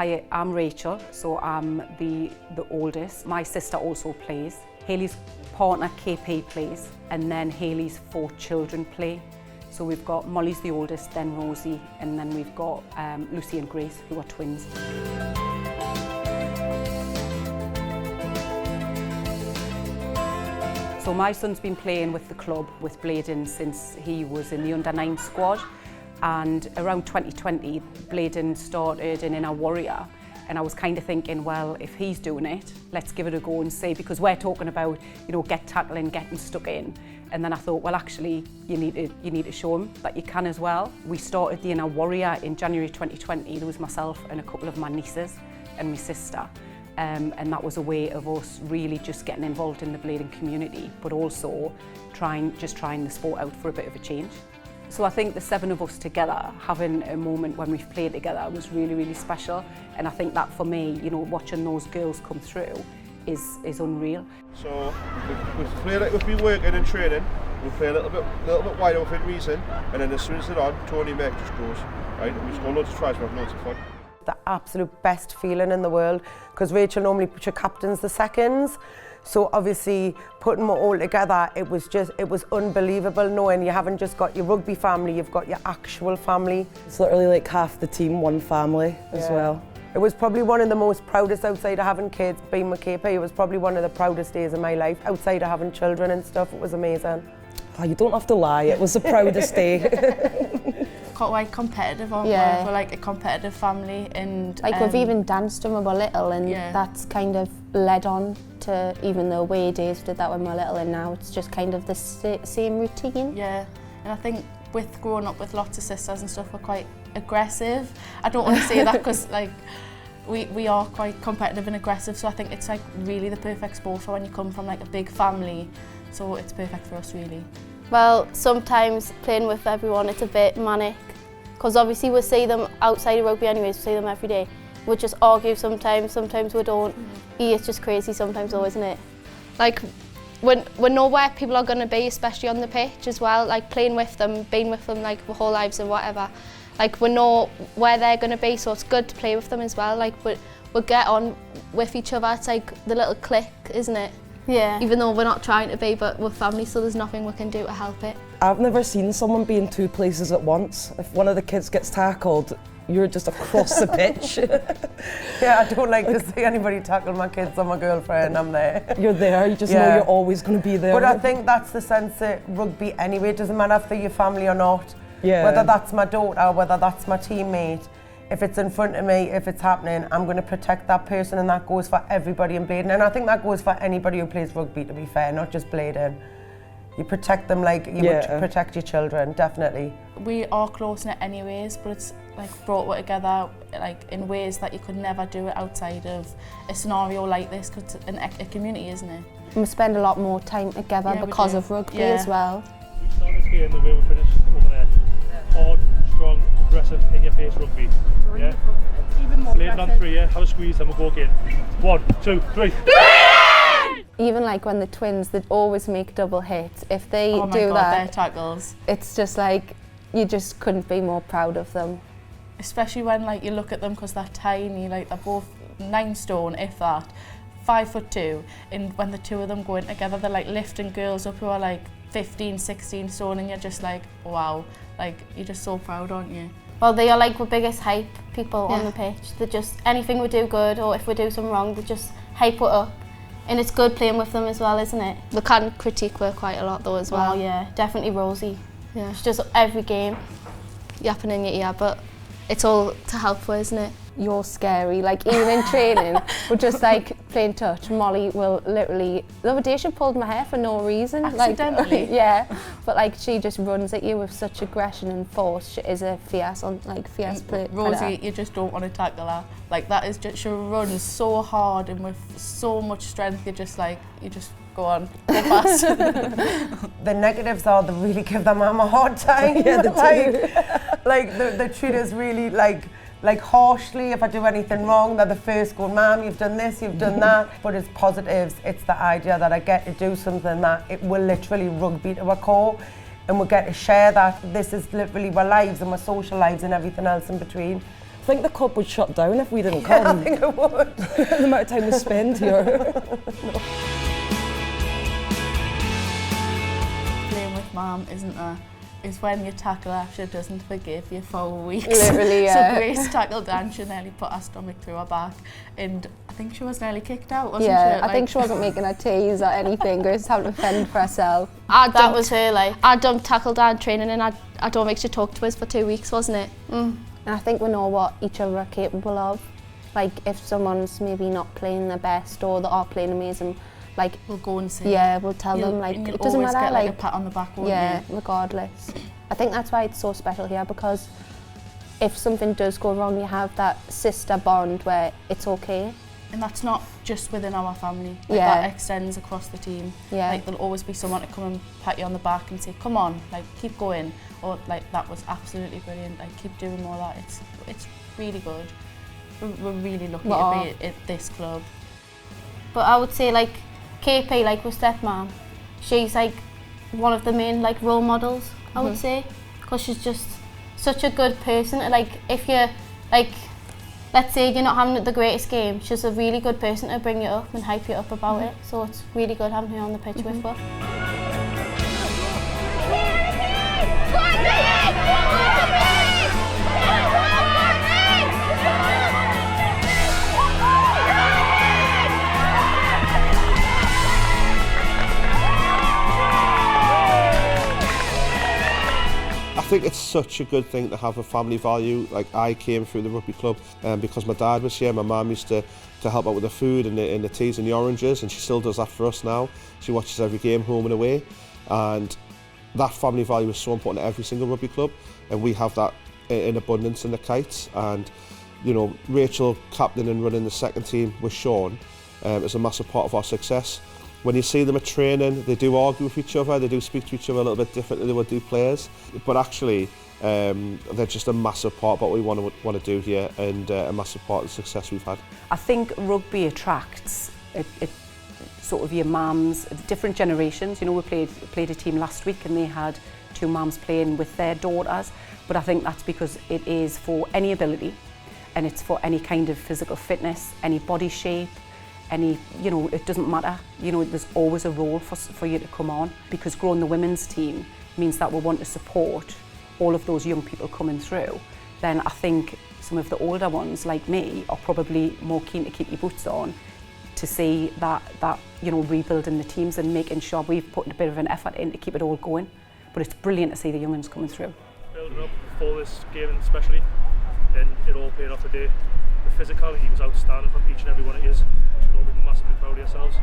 Hi, I'm Rachel, so I'm the oldest. My sister also plays. Hayley's partner KP plays, and then Hayley's 4 children play. So we've got Molly's the oldest, then Rosie, and then we've got Lucy and Grace, who are twins. So my son's been playing with the club, with Blaydon, since he was in the under-9 squad. And around 2020, Blaydon started in our Warrior. And I was kind of thinking, well, if he's doing it, let's give it a go and see, because we're talking about, you know, get tackling, getting stuck in. And then I thought, well, actually, you need to show him that you can as well. We started the Inner Warrior in January 2020. There was myself and a couple of my nieces and my sister. And that was a way of us really just getting involved in the Blaydon community, but also trying the sport out for a bit of a change. So I think the 7 of us together, having a moment when we've played together was really, really special. And I think that for me, you know, watching those girls come through is unreal. So we've played it, we've been working and training, we play a little bit wider within reason, and then as soon as they're on, Tony Mac just goes, right, and we just go loads of tries, we have loads of fun. The absolute best feeling in the world, because Rachel normally captains the seconds. So obviously putting them all together, it was unbelievable knowing you haven't just got your rugby family, you've got your actual family. It's literally like half the team, one family as well. It was probably one of the most proudest outside of having kids, being with KP. It was probably one of the proudest days of my life, outside of having children and stuff. It was amazing. Oh, you don't have to lie, it was the proudest day. Quite competitive, aren't we? We're like a competitive family, and like we've even danced when we were little, and that's kind of led on to even the away days. We did that when we were little, and now it's just kind of the same routine. Yeah, and I think with growing up with lots of sisters and stuff, we're quite aggressive. I don't want to say that because like we are quite competitive and aggressive, so I think it's like really the perfect sport for when you come from like a big family. So it's perfect for us, really. Well, sometimes playing with everyone it's a bit manic, because obviously we see them outside of rugby anyways, we see them every day. We just argue sometimes we don't. It's just crazy sometimes though, isn't it? Like, we know where people are going to be, especially on the pitch as well, like playing with them, being with them like our whole lives and whatever. Like, we know where they're going to be, so it's good to play with them as well. Like, we get on with each other, it's like the little click, isn't it? Yeah. Even though we're not trying to be, but we're family, so there's nothing we can do to help it. I've never seen someone be in 2 places at once. If one of the kids gets tackled, you're just across the pitch. Yeah, I don't like to see anybody tackle my kids or my girlfriend, I'm there. You're there, you just know you're always going to be there. But I think that's the sense of rugby anyway. It doesn't matter if they're your family or not. Yeah. Whether that's my daughter, whether that's my teammate. If it's in front of me, if it's happening, I'm going to protect that person, and that goes for everybody in Blaydon. And I think that goes for anybody who plays rugby, to be fair, not just Blaydon. You protect them like you would protect your children, definitely. We are close-knit anyways, but it's like brought us together like in ways that you could never do it outside of a scenario like this, because it's a community, isn't it? We spend a lot more time together because of rugby as well. We started this game the way we finished over there. Hard, strong, aggressive, in-your-face rugby. Yeah. It's even more Blaydon on 3, have a squeeze, then we'll go again. 1, 2, 3. Even like when the twins, they'd always make double hits. If they oh my do God, that, their tackles. It's just like, you just couldn't be more proud of them. Especially when like you look at them, because they're tiny, like they're both 9 stone, if that, 5'2", and when the 2 of them go in together, they're like lifting girls up who are like 15, 16 stone, and you're just like, wow, like you're just so proud, aren't you? Well, they are like the biggest hype people on the pitch. They just, anything we do good, or if we do something wrong, they just hype it up. And it's good playing with them as well, isn't it? We can critique her quite a lot though as well. Yeah, definitely Rosie. Yeah. She does every game. Yapping in your ear, but it's all to help her, isn't it? You're scary, like even in training, we're just like playing touch. Molly will literally, the other day she pulled my hair for no reason. Accidentally? Like, yeah, but like she just runs at you with such aggression and force. She is a fierce player. Rosie, you just don't want to tackle her. Like that is just, she runs so hard and with so much strength, you just go on, go fast. The negatives are they really give their mum a hard time. Yeah, they do. Like they treat us really like harshly if I do anything wrong. They're the first going, Mum, you've done this, you've done that. But it's positives. It's the idea that I get to do something that it will literally rugby to our core, and we'll get to share that. This is literally our lives and our social lives and everything else in between. I think the club would shut down if we didn't come. I think it would. The amount of time we spend here. Playing with Mum, isn't there? Is when your tackle actually doesn't forgive you for weeks. Literally, yeah. So Grace tackled Dan, she nearly put her stomach through her back, and I think she was nearly kicked out, wasn't she? Yeah, I think she wasn't making her tease or anything. Grace was having to fend for herself. That was her, like, I done tackle Dan training and I don't think she talked to us for 2 weeks, wasn't it? And I think we know what each other are capable of. Like, if someone's maybe not playing their best or they are playing amazing, like, We'll go and say. yeah, we'll tell them, like, and you'll it doesn't always matter, get like a pat on the back, won't yeah, you? regardless. I think that's why it's so special here, because if something does go wrong, you have that sister bond where it's okay. And that's not just within our family. Like, Yeah. that extends across the team. Yeah. Like, there'll always be someone to come and pat you on the back and say, come on, like, keep going. Or, like, that was absolutely brilliant. Like, keep doing more of that. It's really good. We're really lucky to be at this club. But I would say, like, KP, like, with stepmom, she's, like, one of the main, like, role models, I would say. Because she's just such a good person. Like, if you're, like, let's say you're not having the greatest game, she's a really good person to bring you up and hype you up about it. So it's really good having her on the pitch with her. I think it's such a good thing to have a family value. Like, I came through the rugby club because my dad was here. My mum used to help out with the food and the teas and the oranges, and she still does that for us now. She watches every game home and away, and that family value is so important at every single rugby club, and we have that in abundance in the Kites. And you know, Rachel captain and running the second team with Sean is a massive part of our success. When you see them at training, they do argue with each other, they do speak to each other a little bit differently than what do players, but actually they're just a massive part of what we want to do here, and a massive part of the success we've had. I think rugby attracts sort of your mums, different generations. You know, we played a team last week and they had 2 mums playing with their daughters, but I think that's because it is for any ability, and it's for any kind of physical fitness, any body shape, any, you know, it doesn't matter. You know, there's always a role for you to come on, because growing the women's team means that we want to support all of those young people coming through. Then I think some of the older ones like me are probably more keen to keep your boots on to see that you know, rebuilding the teams and making sure we've put a bit of an effort in to keep it all going. But it's brilliant to see the young ones coming through. Building up for this game especially, and it all paid off today. The physicality was outstanding from each and every one of you. You should all be massively proud of yourselves.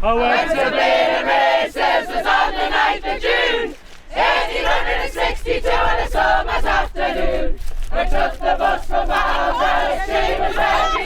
I went to Blaydon Red Kites was on the 9th of June, 1862 on a summer's afternoon. We took the bus from our first, she was ready.